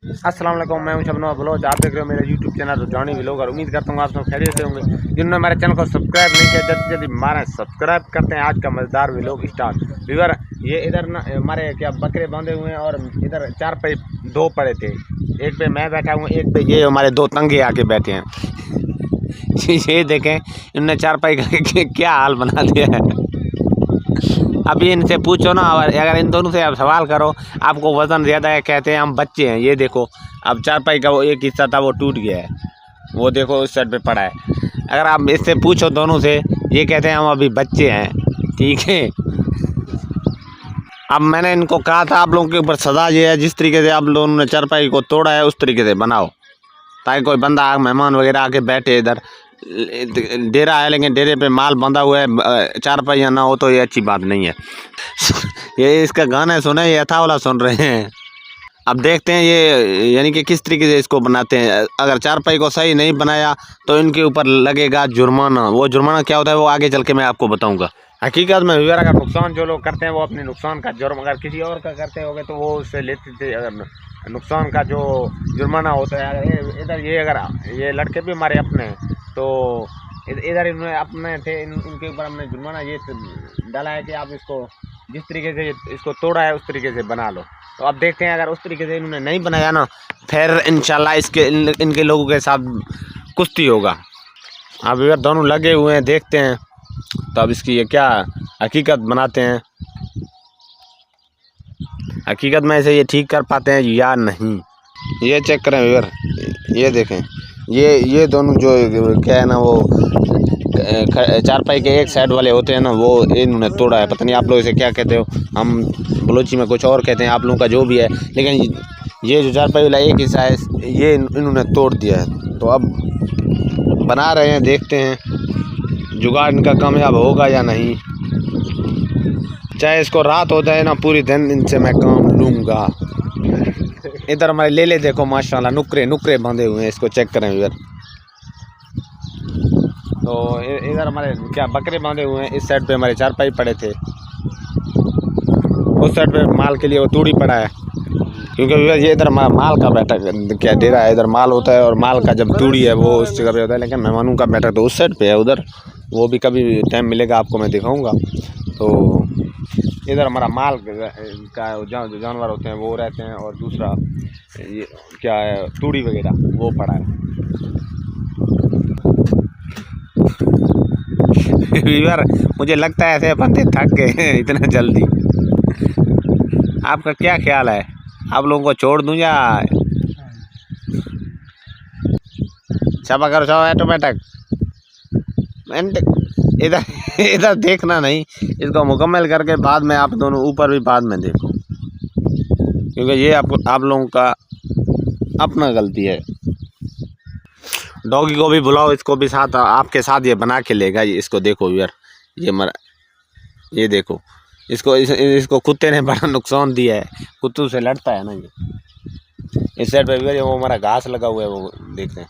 अस्सलाम वालेकुम, मैं हूं शबनम ब्लॉग। आप देख रहे हो मेरा यूट्यूब चैनल जॉनी व्लॉग और उम्मीद करता हूं आप सब खैरियत से होंगे। जिन्होंने हमारे चैनल को सब्सक्राइब नहीं किया जल्दी जल्दी मारें सब्सक्राइब करते हैं। आज का मज़ेदार व्लॉग स्टार्ट। व्यूअर ये इधर ना हमारे क्या बकरे बांधे हुए हैं और इधर 4 पे 2 पड़े थे। एक पे मैं बैठा हूँ, एक पे ये हमारे 2 तंगे आके बैठे हैं। ये देखें इनने 4 पाई का क्या हाल बना दिया है। अभी इनसे पूछो ना, और अगर इन दोनों से आप सवाल करो आपको वज़न ज़्यादा है, कहते हैं हम बच्चे हैं। ये देखो अब 4 पाई का वो एक हिस्सा था वो टूट गया है, वो देखो उस साइड पे पड़ा है। अगर आप इससे पूछो दोनों से, ये कहते हैं हम अभी बच्चे हैं। ठीक है, अब मैंने इनको कहा था आप लोगों के ऊपर सजा ये है, जिस तरीके से आप लोगों ने 4 पाई को तोड़ा है उस तरीके से बनाओ, ताकि कोई बंदा मेहमान वगैरह आके बैठे। इधर डेरा है लेकिन डेरे पे माल बंधा हुआ है, 4 पहिया ना हो तो ये अच्छी बात नहीं है। ये इसका गाना सुने, ये अथावला सुन रहे हैं। अब देखते हैं ये यानी कि किस तरीके से इसको बनाते हैं। अगर 4 पाई को सही नहीं बनाया तो इनके ऊपर लगेगा जुर्माना। वो जुर्माना क्या होता है वो आगे चल के मैं आपको बताऊंगा। हकीकत में व्यूअर अगर नुकसान जो लोग करते हैं वो अपने नुकसान का जुर्म अगर किसी और का करते होंगे तो वो उससे लेते थे। अगर नुकसान का जो जुर्माना होता है, अगर इधर ये अगर ये लड़के भी हमारे अपने हैं तो इधर इन्होंने अपने थे, इनके ऊपर हमने जुर्माना ये डाला है कि आप इसको जिस तरीके से इसको तोड़ा है उस तरीके से बना लो। तो अब देखते हैं अगर उस तरीके से इन्होंने नहीं बनाया ना, फिर इंशाल्लाह इनके लोगों के साथ कुश्ती होगा। अब इधर दोनों लगे हुए हैं, देखते हैं तो अब इसकी ये क्या हकीकत बनाते हैं, हकीकत में इसे ये ठीक कर पाते हैं या नहीं। ये चेक करें व्यूअर, ये देखें ये दोनों जो क्या है ना वो 4 पाई के एक साइड वाले होते हैं ना, वो इन्होंने तोड़ा है। पता नहीं आप लोग इसे क्या कहते हो, हम बलोची में कुछ और कहते हैं, आप लोगों का जो भी है। लेकिन ये जो 4 पाई वाला एक हिस्सा है ये इन्होंने तोड़ दिया है। तो अब बना रहे हैं, देखते हैं जुगाड़ इनका कामयाब होगा या नहीं। चाहे इसको रात हो जाए ना, पूरी दिन इनसे मैं काम लूँगा। इधर हमारे ले देखो माशाल्लाह नुकरे बांधे हुए हैं, इसको चेक करें इधर। तो इधर हमारे क्या बकरे बांधे हुए हैं, इस साइड पे हमारे 4 पाई पड़े थे, उस साइड पे माल के लिए वो तूड़ी पड़ा है। क्योंकि ये इधर माल का बैठक क्या डेरा है, इधर माल होता है और माल का जब तूड़ी है वो उस जगह पे होता है। लेकिन मेहमानों का बैठक तो उस साइड पे है उधर, वो भी कभी टाइम मिलेगा आपको मैं दिखाऊँगा। तो इधर हमारा माल का जो जानवर होते हैं वो रहते हैं, और दूसरा ये क्या है तूड़ी वगैरह वो पड़ा है। यार मुझे लगता है ऐसे बंदे थक गए हैं इतना जल्दी। आपका क्या ख्याल है, आप लोगों को छोड़ दूं या छापा करो छापा ऑटोमेटिक। इधर देखना नहीं, इसको मुकम्मल करके बाद में आप दोनों ऊपर भी बाद में देखो, क्योंकि ये आप लोगों का अपना गलती है। डॉगी को भी बुलाओ, इसको भी साथ आपके साथ ये बना के लेगा। इसको देखो यार, ये देखो इसको कुत्ते ने बड़ा नुकसान दिया है, कुत्तों से लड़ता है ना ये। इस साइड पे वो हमारा घास लगा हुआ है, वो देखते हैं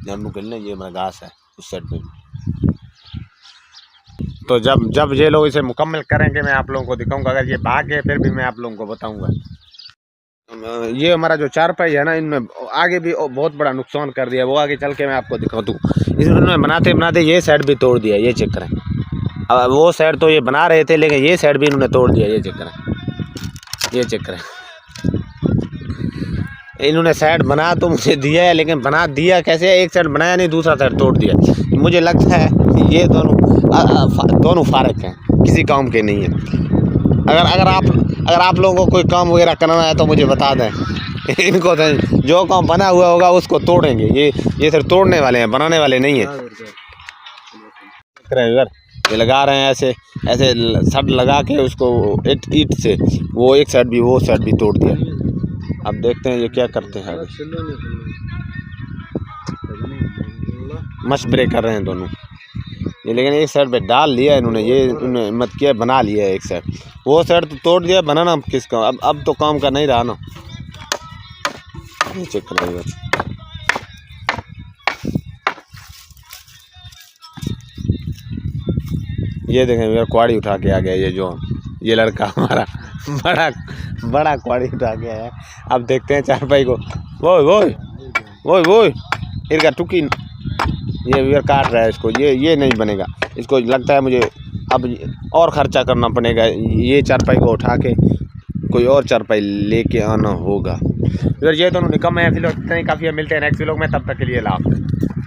जानू के लिए, ये हमारा घास है उस साइड पे। तो जब ये लोग इसे मुकम्मल करेंगे मैं आप लोगों को दिखाऊंगा। अगर ये भाग गए फिर भी मैं आप लोगों को बताऊंगा। ये हमारा जो 4 पाई है ना, इनमें आगे भी बहुत बड़ा नुकसान कर दिया, वो आगे चल के मैं आपको दिखा दूँ। इसमें बनाते बनाते ये साइड भी तोड़ दिया, ये चेक करें। अब वो साइड तो ये बना रहे थे लेकिन ये साइड भी इन्होंने तोड़ दिया, ये चेक करें, ये चेक करें। इन्होंने साइड बना तो मुझे दिया है, लेकिन बना दिया कैसे, एक साइड बनाया नहीं दूसरा साइड तोड़ दिया। मुझे लगता है ये दोनों फारक हैं, किसी काम के नहीं है। अगर आप लोगों को कोई काम वगैरह करना है तो मुझे बता दें। इनको जो काम बना हुआ होगा उसको तोड़ेंगे, ये सिर्फ तोड़ने वाले हैं, बनाने वाले नहीं है। ये लगा रहे हैं ऐसे सट लगा के उसको ईट से, वो एक साइड भी वो साइड भी तोड़ दिया। अब देखते हैं ये क्या करते हैं। मशवरे कर रहे हैं दोनों ये, लेकिन एक साइड पे डाल लिया इन्होंने, इन्होंने मत किया बना लिया है एक साइड, वो साइड तो तोड़ दिया, बनाना किसका। अब तो काम का नहीं रहा ना। ये चेक करेंगे, ये देखें मेरा कुआड़ी उठा के आ गया। ये लड़का हमारा बड़ा कुआड़ी उठा के आया। अब देखते हैं चारपाई को। वो इनका टुकी ये काट रहा है इसको, ये नहीं बनेगा। इसको लगता है मुझे अब और ख़र्चा करना पड़ेगा, ये चारपाई को उठा के कोई और चारपाई लेके आना होगा। फिर ये दोनों निकम्मे हैं। फिलहाल इतना ही काफ़ी है, मिलते हैं नेक्स्ट व्लॉग में, तब तक के लिए लाभ।